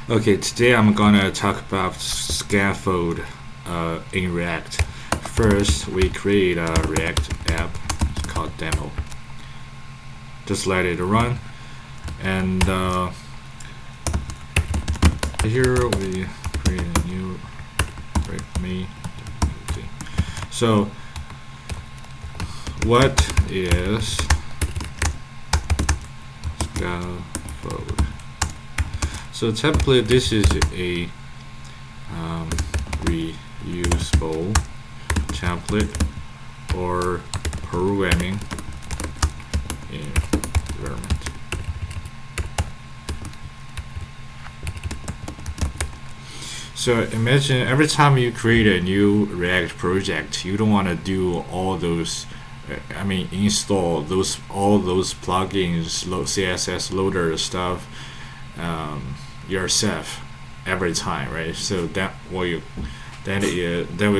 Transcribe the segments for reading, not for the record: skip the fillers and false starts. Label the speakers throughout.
Speaker 1: Okay, today I'm gonna talk about scaffold in React. First, we create a React app called demo. Just let it run, and here we create a new me. So, what is scaffold? So typically this is a reusable template or programming environment. So imagine every time you create a new React project, you don't want to do all those install all those plugins, CSS loader stuff yourself every time, right? So that would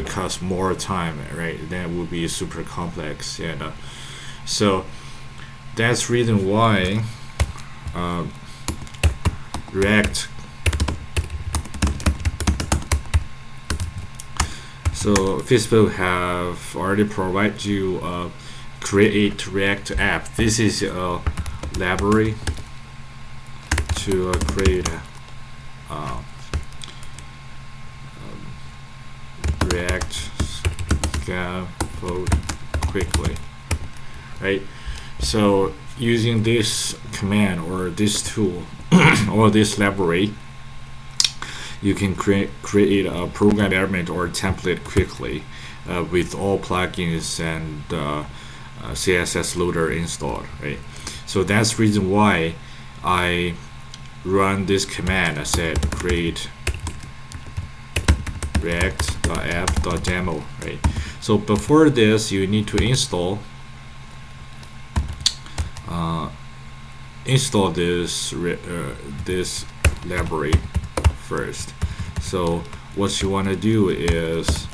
Speaker 1: cost more time, right? That would be super complex, and so that's reason why React. So Facebook have already provided you create React app. This is a library to create React scaffold quickly, right? So using this command or this tool or this library, you can create a program element or template quickly with all plugins and CSS loader installed, right? So that's the reason why I run this command. I said create react.app.demo, right? So before this, you need to install this library first. So what you want to do is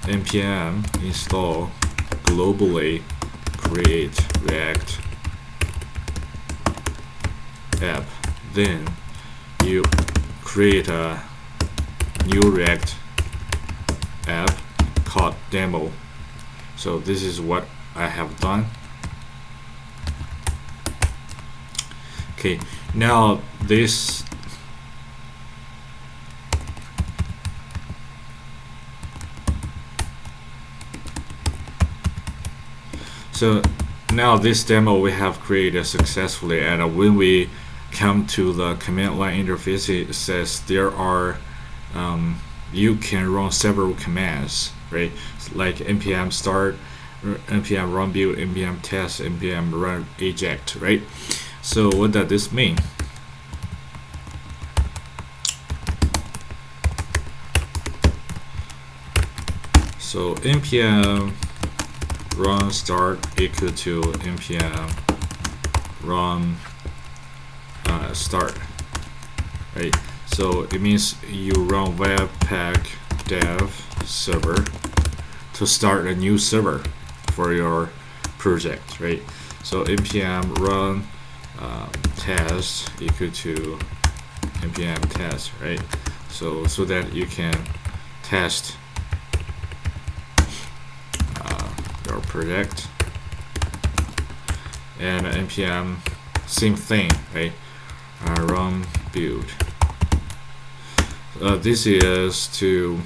Speaker 1: npm install globally create React app. Then you create a new React app called demo. So this is what I have done. Okay, now this demo we have created successfully, and when we come to the command line interface, it says there are you can run several commands, right? Like npm start, npm run build, npm test, npm run eject, right? So what does this mean? So npm run start equal to npm run start, right? So it means you run webpack dev server to start a new server for your project, right? So npm run test equal to npm test, right? So that you can test your project, and npm same thing, right? Run build. This is to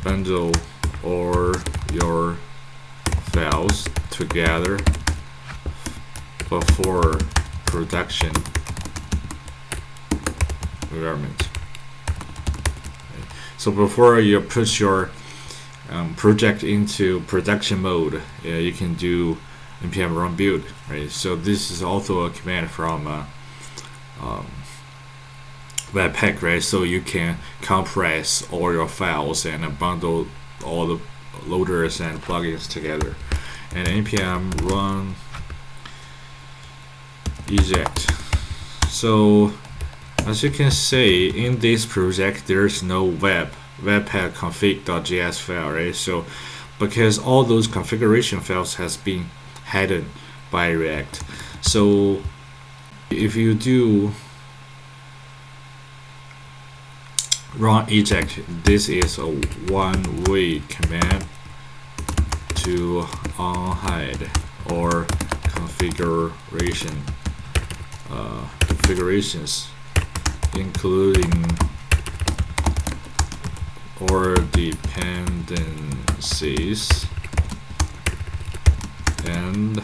Speaker 1: bundle all your files together before production environment. So before you put your project into production mode, you can do npm run build, right? So this is also a command from webpack, right? So you can compress all your files and bundle all the loaders and plugins together. And npm run eject. So as you can see, in this project there's no webpack.config.js file, right? So because all those configuration files has been hidden by React. So if you do run eject. This is a one-way command to unhide or configurations, including or dependencies and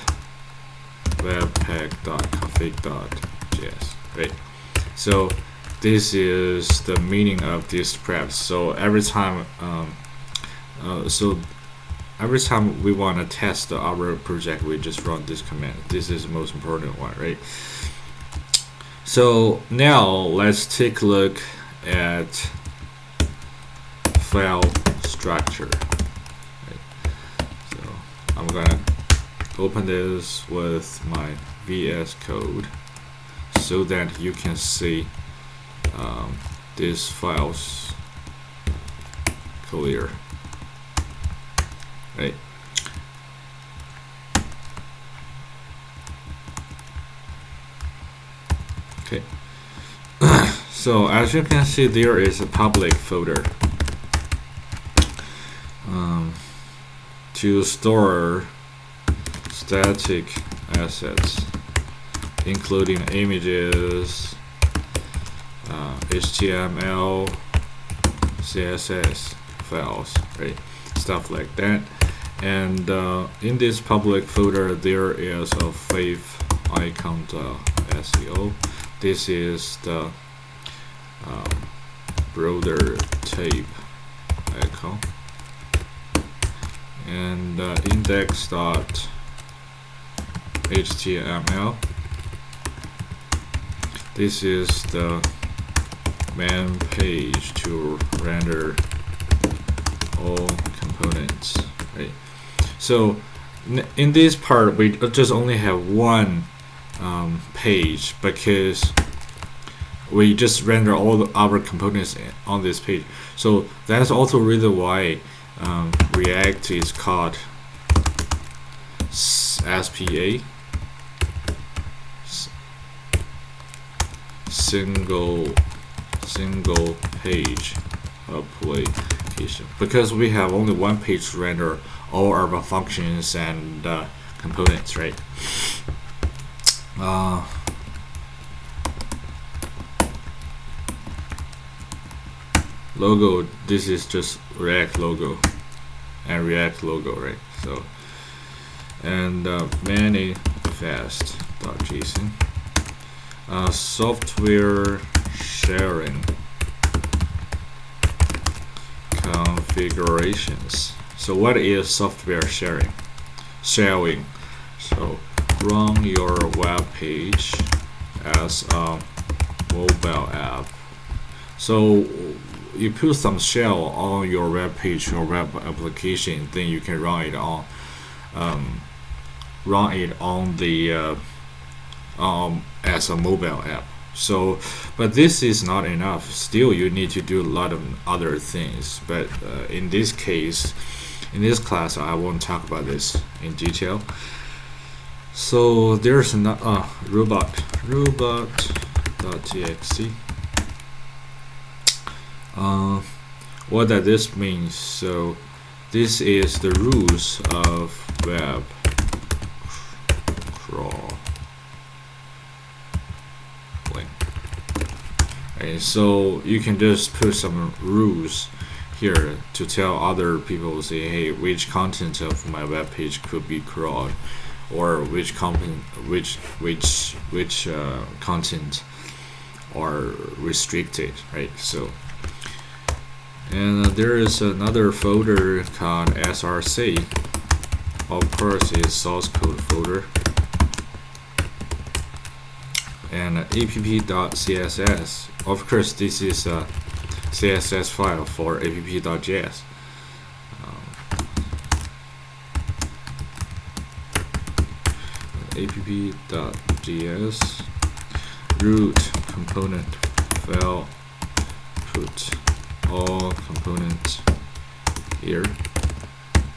Speaker 1: webpack.config.js. Right. So this is the meaning of this prep. So every time every time we want to test our project, we just run this command. This is the most important one, right? So now let's take a look at file structure. Right. So I'm gonna open this with my VS Code so that you can see these files clear. Right. Okay. So as you can see, there is a public folder to store static assets, including images, HTML, CSS files, right? Stuff like that. And in this public folder, there is a favicon.seo. This is the broader tape icon. And index.html. This is the main page to render all components. Right. So in this part, we just only have one page because we just render all our components on this page. So that's also reason why React is called SPA, single page application, because we have only one page to render all our functions and components, right? Logo, this is just React logo and React logo, right? So, and manifest.json, software sharing configurations. So what is software sharing? So run your web page as a mobile app. So you put some shell on your web page or web application, then you can run it on the as a mobile app. So, but this is not enough. Still, you need to do a lot of other things. But in this case, in this class, I won't talk about this in detail. So there's a robot.txt. What does this mean? So this is the rules of web crawling. Okay, so you can just put some rules here to tell other people, say, hey, which content of my web page could be crawled, or which content are restricted, right? So, and there is another folder called src. Of course, it's source code folder, and app.css. Of course, this is a CSS file for app.js. app.js root component file, put all components here,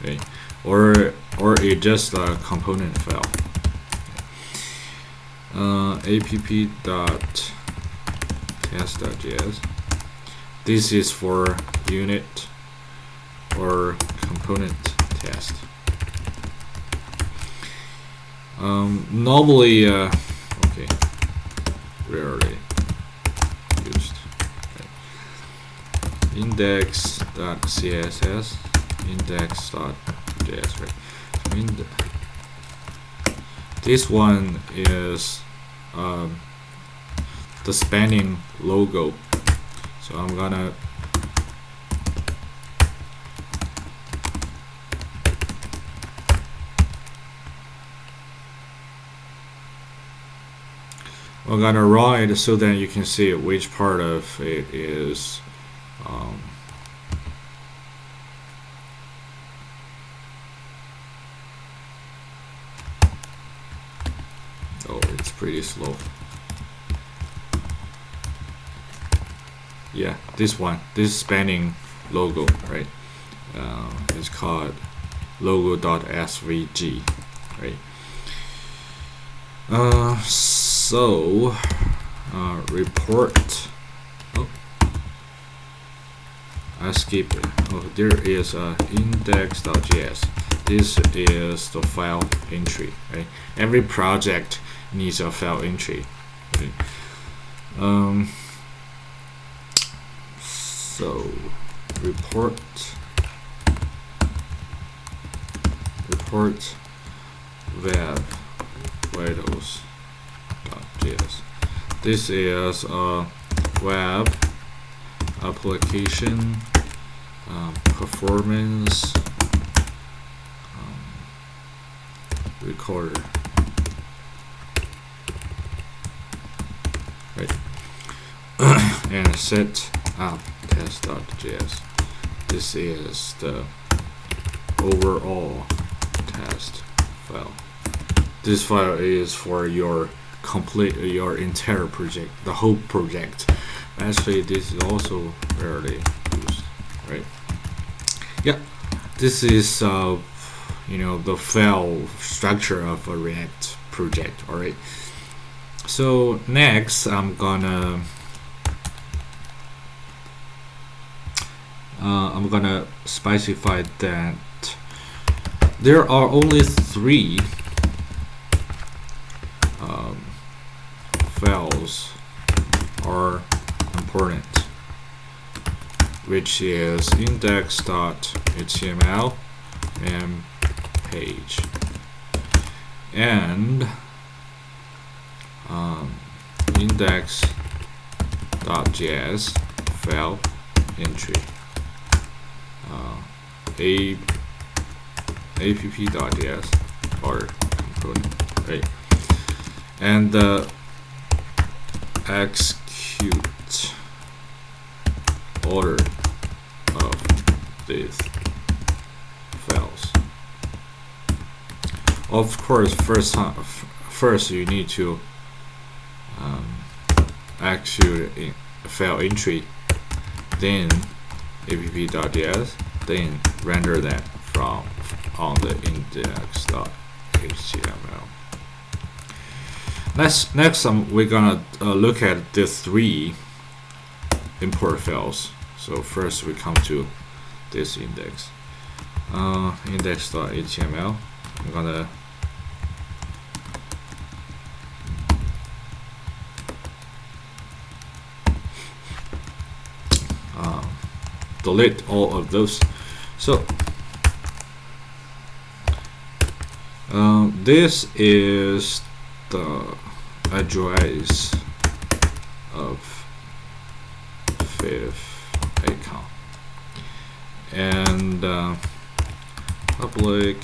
Speaker 1: okay, or it just a component file. app.test.js. This is for unit or component test. Normally, okay, rarely used. Okay. Index.css, index.js, right? This one is the spanning logo. So I'm gonna run it so that you can see which part of it is oh, it's pretty slow. Yeah, this one, this spanning logo, right? It's called logo.svg, right? So report. Oh, I skipped it. Oh, there is index.js. This is the file entry, right? Every project needs a file entry, right? So report webvitals.js. This is a web application performance recorder, right? And set App.test.js. This is the overall test file. This file is for your entire project, the whole project. Actually, this is also rarely used, right? Yeah, this is the file structure of a React project. All right. So next, I'm gonna specify that there are only 3 files are important, which is index.html and page, and index.js file entry, app.js or component, right? And the execute order of these files. Of course, first you need to execute file entry, then app.js, then render that on the index.html. Next, we're gonna look at the 3 import files. So first we come to this index, index.html. I'm gonna delete all of those. So this is the address of favicon, and public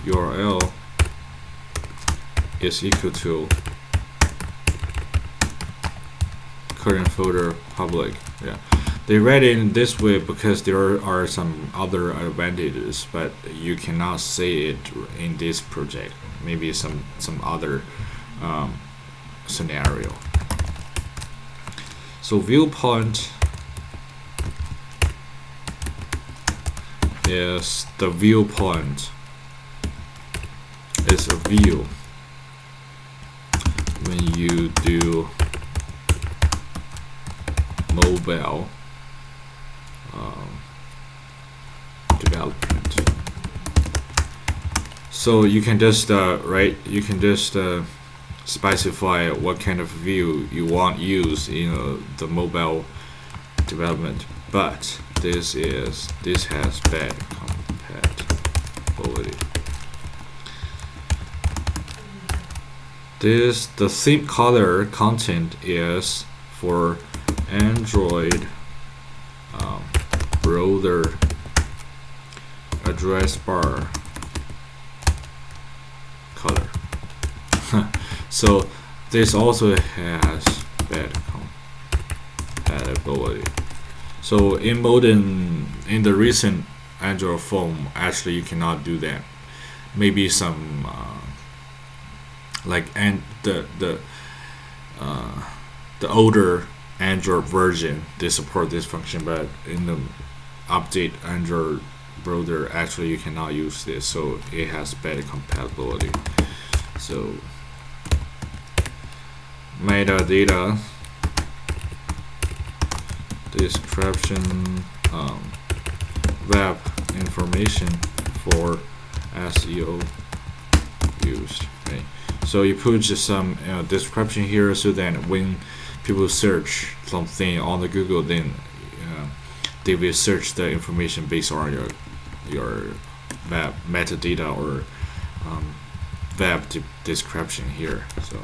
Speaker 1: URL is equal to current folder public. Yeah, they read it in this way because there are some other advantages, but you cannot say it in this project. Maybe some other scenario. So viewpoint is the viewpoint is a view when you do mobile development. So you can just you can just specify what kind of view you want use in the mobile development, but this has bad compatibility. The theme color content is for Android browser address bar color. So this also has bad compatibility. So in the recent Android phone, actually you cannot do that. Maybe some the older Android version, they support this function, but in the update Android browser, actually you cannot use this, so it has bad compatibility. So metadata description, web information for SEO used, right? So you put just some description here, so that when people search something on the Google, then they will search the information based on your web metadata or web description here. So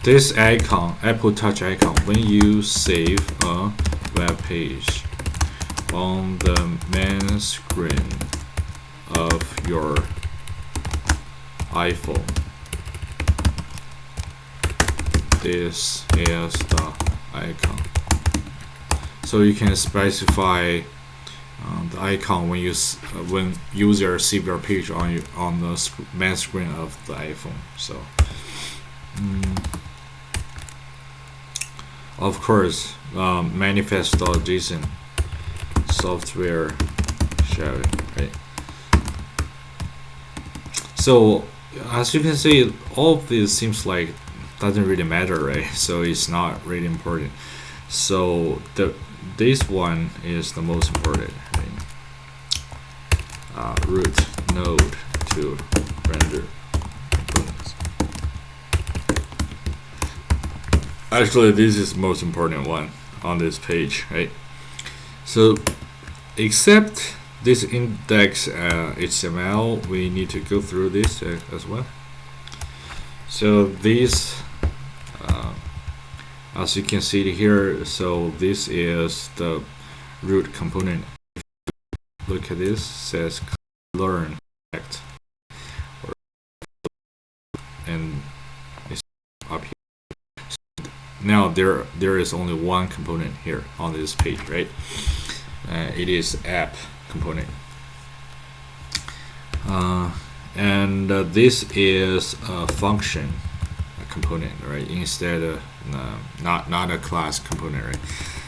Speaker 1: this icon, Apple Touch icon, when you save a web page on the main screen of your iPhone, this is the icon. So you can specify the icon when user save your page on the main screen of the iPhone. So of course, manifest.json software sharing, right? So as you can see, all of this seems like doesn't really matter, right? So it's not really important. So this one is the most important, right? Root node to render components. Actually, this is the most important one on this page, right? So except this index HTML, we need to go through this as well. So this, as you can see here, so this is the root component. Look at this, says learn act, and it's up here. Now there is only one component here on this page, right? It is app component, and this is a function component, right? Instead of not a class component, right?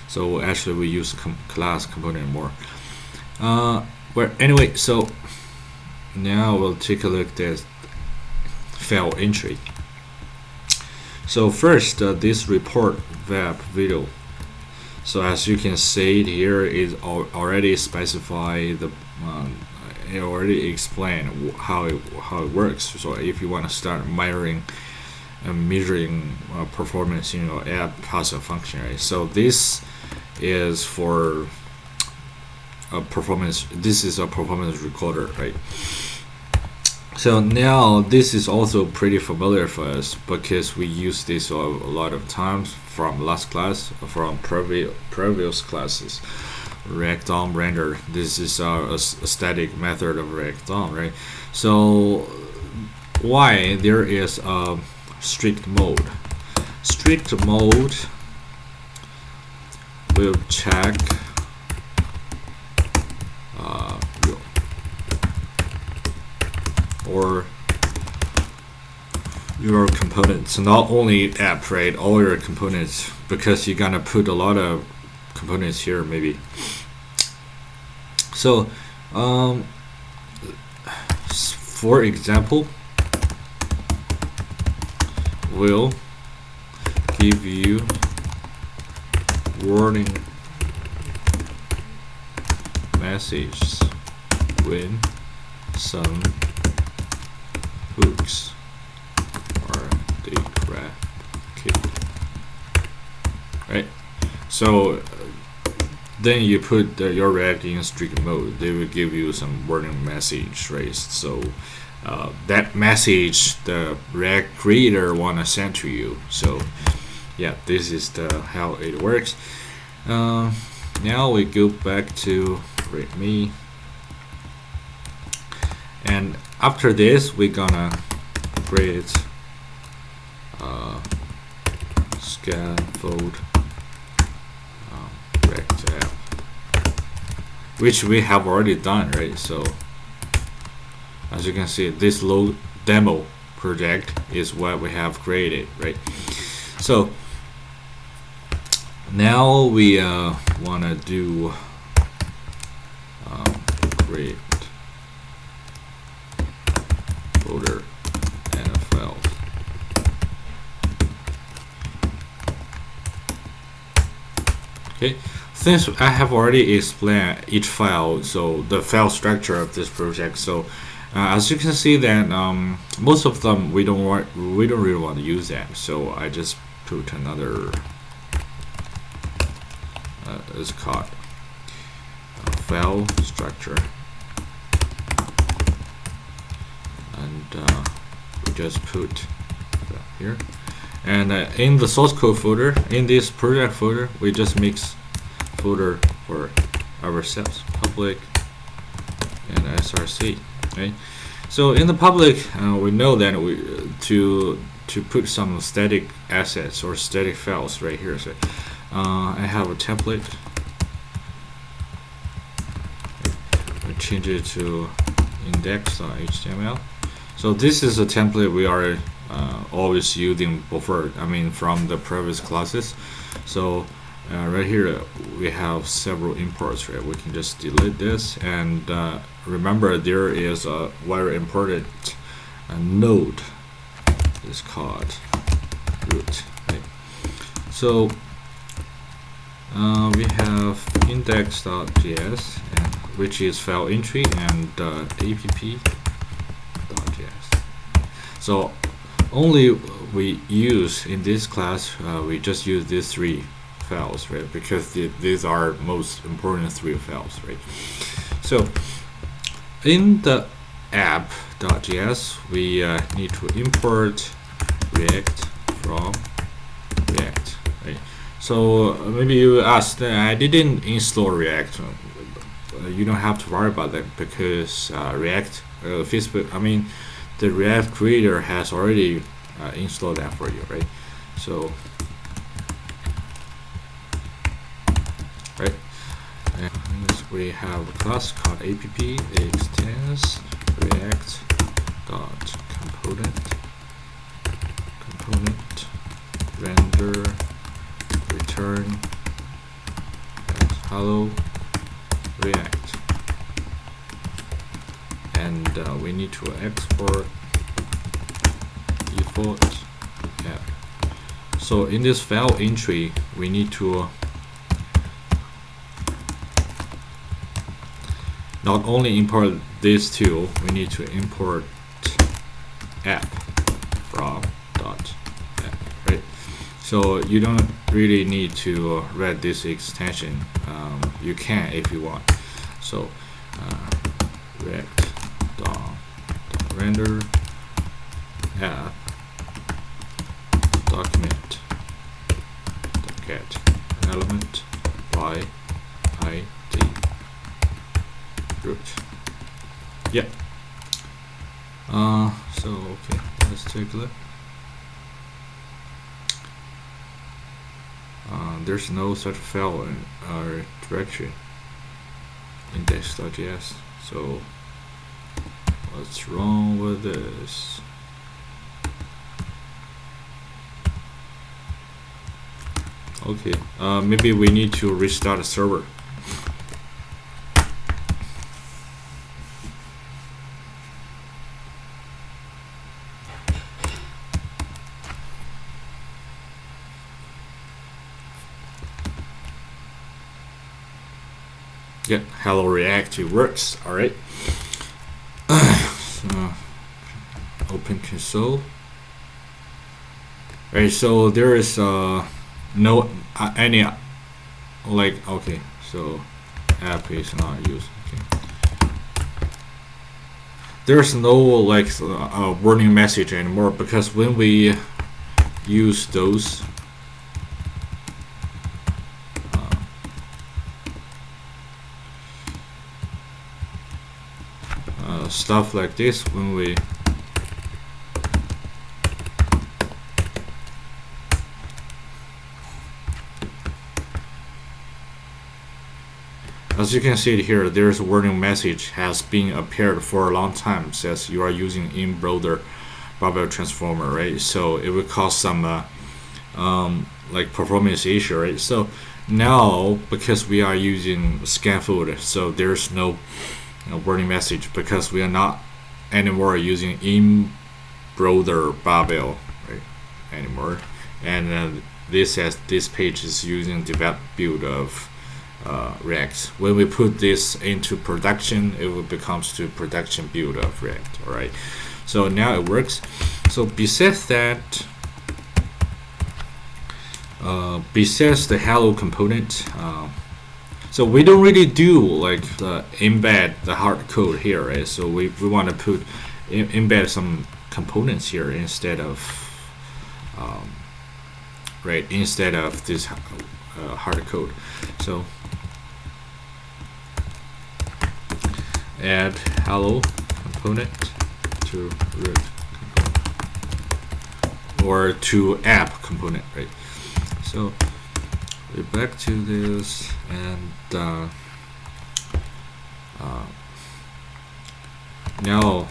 Speaker 1: So actually we use class component more. But anyway, so now we'll take a look at this file entry. So first, this report web vital. So as you can see here, is already specify the it already explain how it works. So if you want to start measuring performance in your app process function, right? So this is for a performance. This is a performance recorder, right? So now this is also pretty familiar for us because we use this a lot of times from last class, from previous classes. React DOM render. This is a static method of React DOM, right? So why there is a strict mode? Strict mode will check or your components, not only app, right? All your components, because you're gonna put a lot of components here, maybe. So for example, will give you warning messages when some hooks are deprecated, right? So then you put your React in strict mode, they will give you some warning message, right? So that message the React creator wanna send to you. So yeah, this is how it works. Now we go back to README, and after this we're gonna create scaffold React app, which we have already done, right? So as you can see, this low demo project is what we have created, right? So now we want to do create folder and a file. Okay, since I have already explained each file, so the file structure of this project, so as you can see that most of them we don't really want to use that, so I just put another it's called file structure, and we just put here, and in the source code folder, in this project folder, we just mix folder for ourselves, public and src, right? So in the public, we know that we to put some static assets or static files right here. So I have a template. I change it to index.html. So this is a template we are always using before, I mean from the previous classes. So right here we have several imports, right? We can just delete this, and remember there is a very important node. It's called root, right? So we have index.js, which is file entry, and app.js. So only we use in this class, we just use these three files, right? Because these are most important three files, right? So in the app.js, we need to import React from React, right? So maybe you asked, I didn't install React. You don't have to worry about that, because React, the React creator has already installed that for you, right? So right, and we have a class called app extends react.component render return hello React, and we need to export default app. So in this file entry, we need to not only import this two, we need to import app from .app, right? So you don't really need to read this extension. You can if you want. So React.render app document get element by ID root. Yeah. So okay, let's take a look. There's no such file in our directory index.js. So what's wrong with this? Okay, maybe we need to restart the server. yeah, hello React, it works. All right. So, open console. All right, so there is no any like, okay, so app is not used. Okay, there's no like warning message anymore, because when we use those stuff like this, when we as you can see here, there's a warning message has been appeared for a long time, says you are using in-browser Babel transformer, right? So it will cause some like performance issue, right? So now, because we are using scaffold, so there's no warning message, because we are not anymore using in-browser Babel, right, anymore. And this page is using develop build of React. When we put this into production, it will becomes to production build of React. All right, so now it works. So besides that, besides the hello component, so we don't really do like the embed the hard code here, right? So we want to put embed some components here instead of right, instead of this hard code. So add hello component to root component, or to app component, right? So we're back to this, and now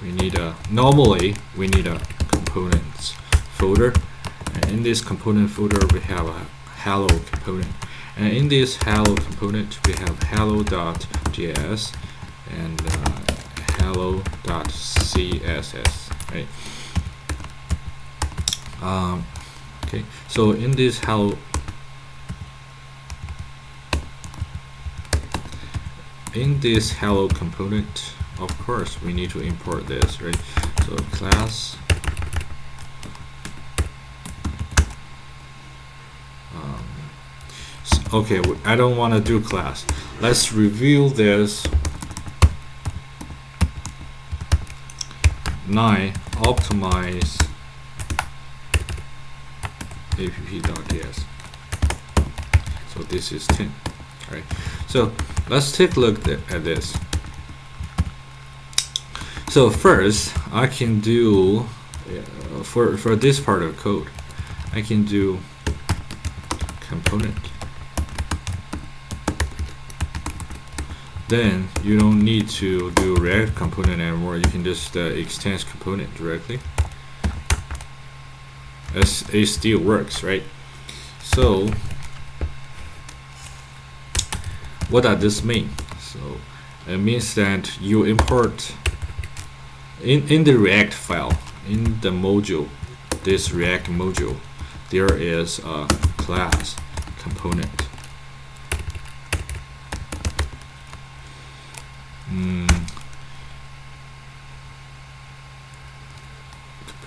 Speaker 1: we need normally we need a components folder, and in this component folder we have a hello component, and in this hello component we have hello.js and hello.css, right? Okay, so in this hello component, of course we need to import this, right? So class okay, I don't want to do class. Let's review this. 9 optimize app.js. So this is 10. Right. So let's take a look at this. So first, I can do for this part of code, I can do component. Then you don't need to do React component anymore. You can just extend component directly. It still works, right? So what does this mean? So it means that you import in the React file, in the module, this React module, there is a class component.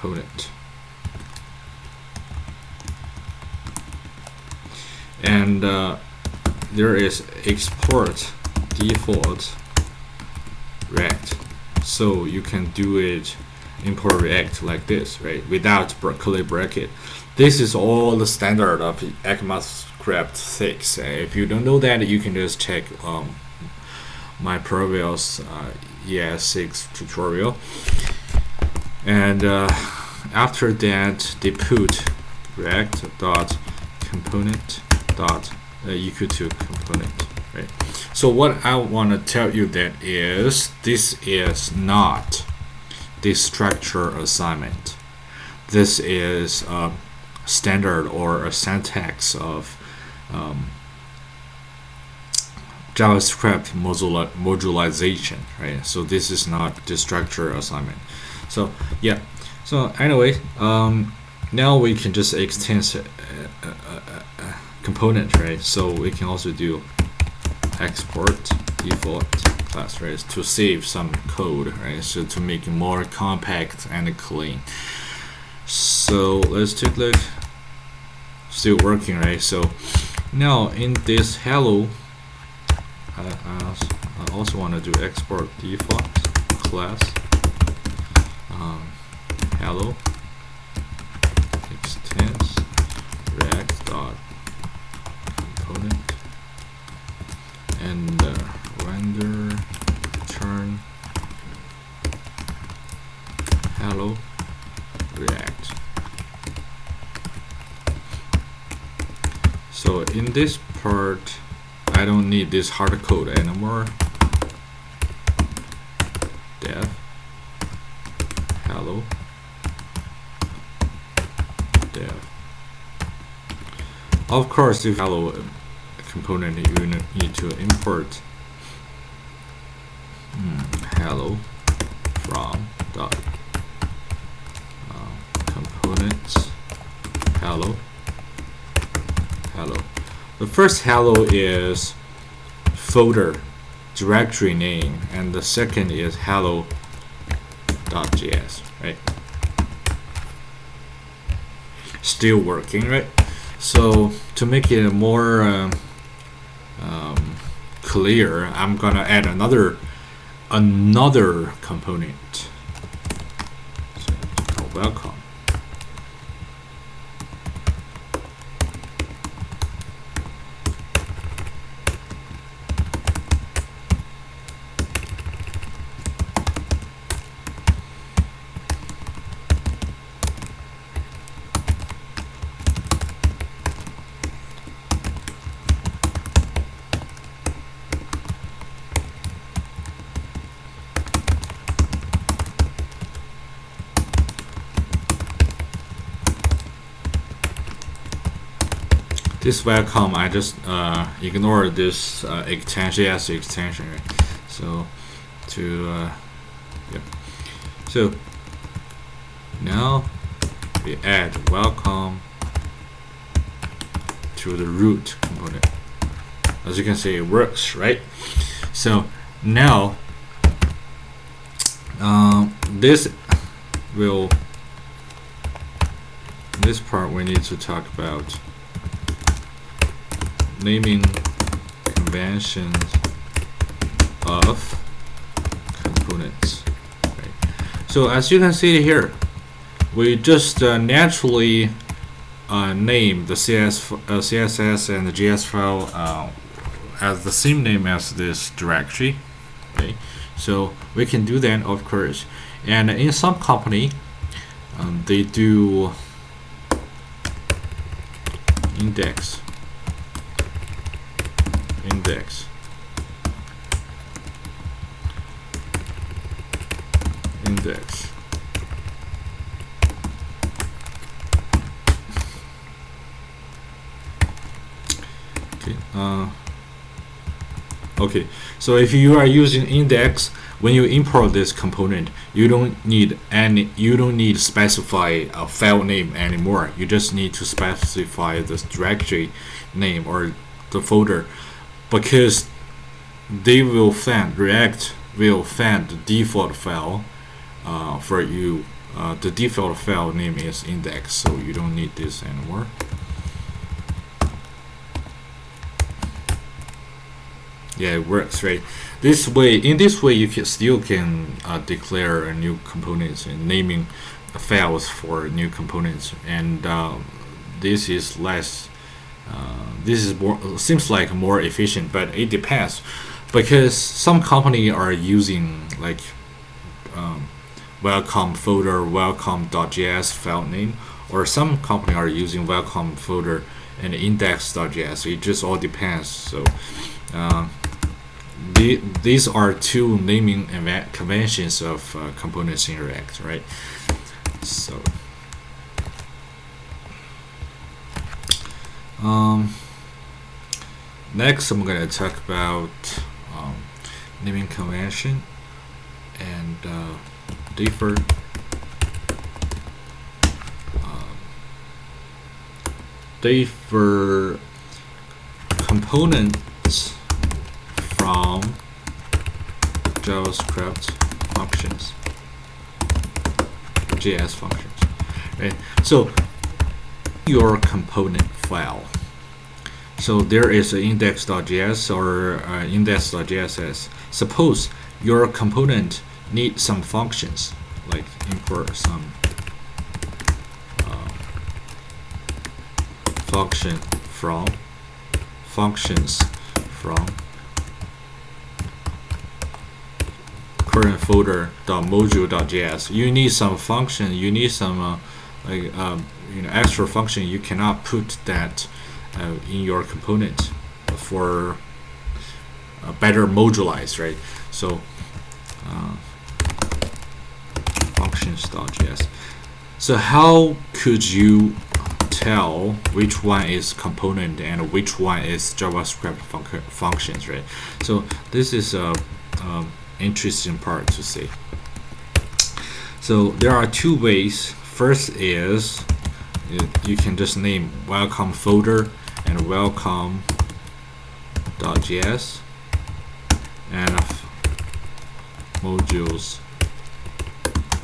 Speaker 1: Component, and there is export default React, so you can do it import React like this, right, without curly bracket. This is all the standard of ECMAScript 6. If you don't know that, you can just check my previous ES6 tutorial. And after that, they put react.component equal to component, right? So what I want to tell you that is, this is not the structure assignment. This is a standard or a syntax of JavaScript modularization, right? So this is not the structure assignment. So yeah, so anyway, now we can just extend component, right? So we can also do export default class, right? To save some code, right? So to make it more compact and clean. So let's take a look. Still working, right? So now in this hello, I also want to do export default class hello extends react dot component and render return hello react. So in this part, I don't need this hard code anymore. Dev hello dev. Of course, if hello component, you need to import hello from dot components hello. The first hello is folder directory name, and the second is hello.js, right? Still working, right? So to make it more clear, I'm gonna add another component. So welcome. This welcome, I just ignore this extension, right? So to yeah. So now we add welcome to the root component. As you can see, it works, right? So now this part we need to talk about naming conventions of components, right? So as you can see here, we just naturally name the CSS and the JS file as the same name as this directory, okay? So we can do that, of course. And in some company, they do index. Okay, so if you are using index, when you import this component, you don't need specify a file name anymore. You just need to specify this directory name or the folder, because they will find React will find the default file for you. The default file name is index, so you don't need this anymore. Yeah, it works, right? In this way, you can still declare a new components and naming files for new components, and this is less. This is seems like more efficient, but it depends, because some company are using like welcome folder welcome.js file name, or some company are using welcome folder and index.js. It just all depends. So these are two naming conventions of components in React, right? So next I'm going to talk about naming convention and different components from JavaScript functions, JS functions, right? So your component file. So there is an index.js or index.js. Suppose your component needs some functions, like import some functions from current folder.module.js. You need some function. You need some extra function. You cannot put that in your component for better modularize, right? So functions.js. So how could you tell which one is component and which one is JavaScript functions, right? So this is a interesting part to see. So there are two ways. First is you can just name welcome folder and welcome.js and modules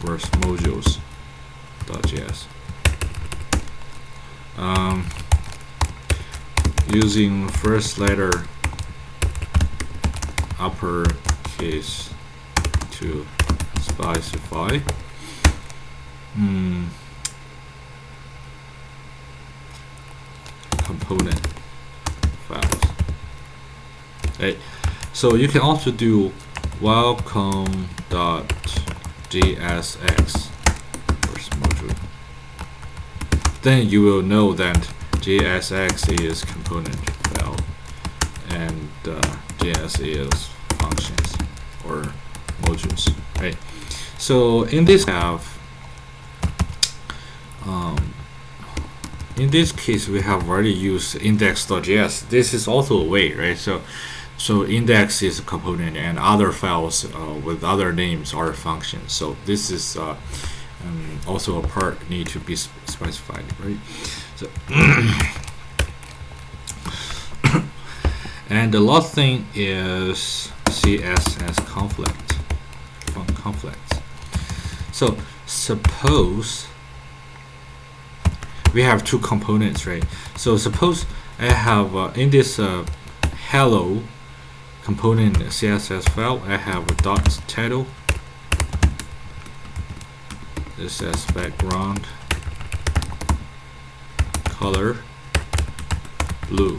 Speaker 1: versus modules.js. Using first letter uppercase to specify component files. Right. So you can also do welcome.jsx first module. Then you will know that JSX is component file and JS is functions or modules, right? So in this in this case we have already used index.js. This is also a way, right? So index is a component and other files with other names are functions. So this is also a part need to be specified, right? So and the last thing is CSS conflict. So suppose we have two components, right? So suppose I have in this hello component CSS file, I have a dot title. This is background color blue.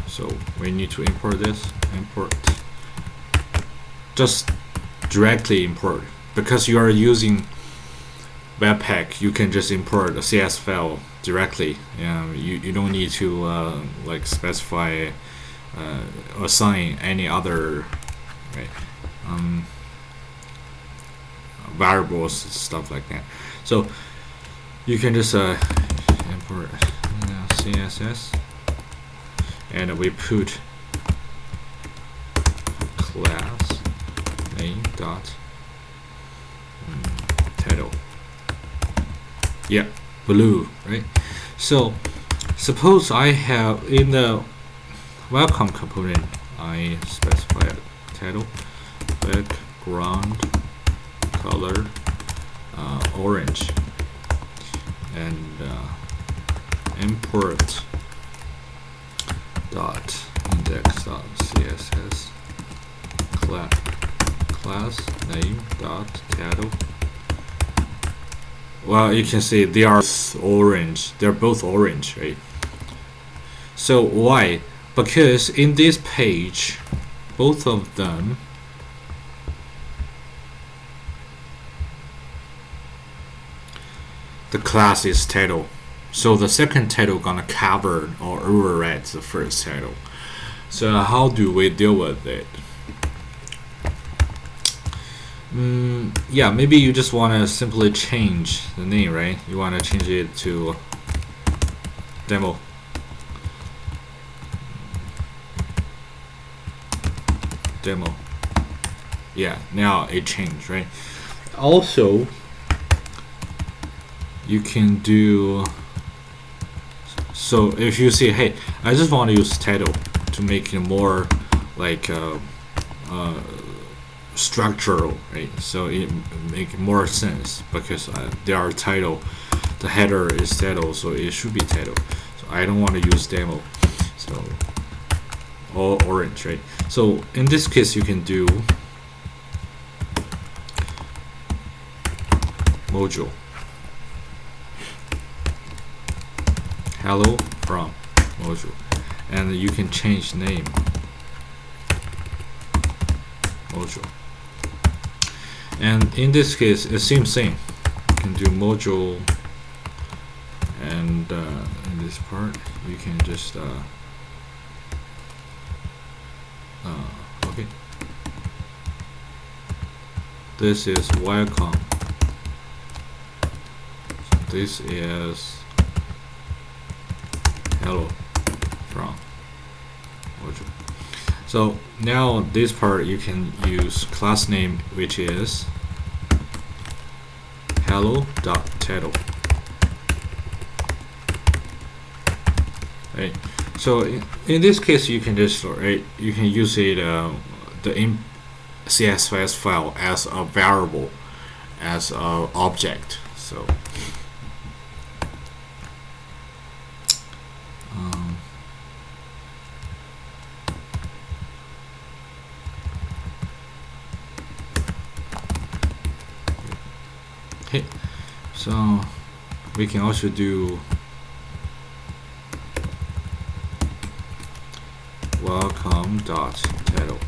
Speaker 1: So we need to import this. Import. Just directly import, because you are using Webpack. You can just import a CS file directly. You don't need to like specify assign any other, right, variables, stuff like that. So you can just import CSS and we put class name dot title. Yeah, blue, right? So suppose I have in the welcome component I specify a title background color orange and import dot index dot css class name dot title. Well, you can see they are orange. They're both orange, right? So why? Because in this page, both of them the class is title. So the second title gonna cover or override the first title. So how do we deal with it? Yeah, maybe you just want to simply change the name, right? You want to change it to demo. Yeah, now it changed, right? Also, you can do, so if you say, hey, I just want to use title, to make it more like structural, right? So it make more sense because there are title, the header is title, so it should be title. So I don't want to use demo, so all orange, right? So in this case, you can do module hello from module, and you can change name module. And in this case, the same thing. You can do module, and in this part, you can just okay. This is welcome. So this is hello from module. So now this part you can use class name, which is hello.title. Right. So in this case, you can just you can use it the CSS file as a variable, as a object. So okay, so we can also do welcome.title.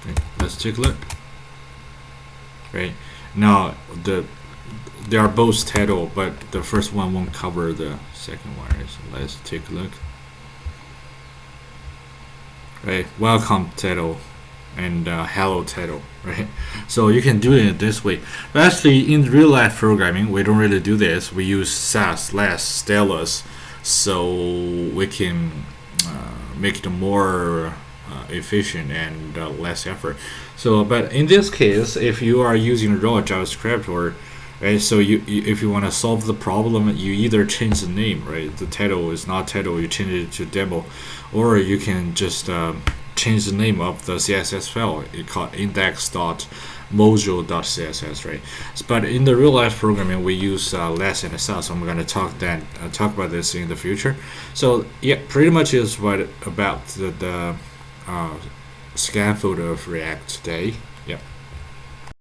Speaker 1: Okay, let's take a look. Right now, they are both title, but the first one won't cover the second one. Right? So let's take a look. Right, welcome title and hello title. Right, so you can do it this way. But actually, in real life programming, we don't really do this. We use sass less stylus, so we can make it more efficient and less effort. So, but in this case, if you are using raw JavaScript, or right, so if you want to solve the problem, you either change the name, right? The title is not title, you change it to demo, or you can just change the name of the CSS file. It called index.module.css, right? But in the real life programming, we use less and sass. So I'm going to talk about this in the future. So yeah, pretty much is what about the scaffold of React today. Yep.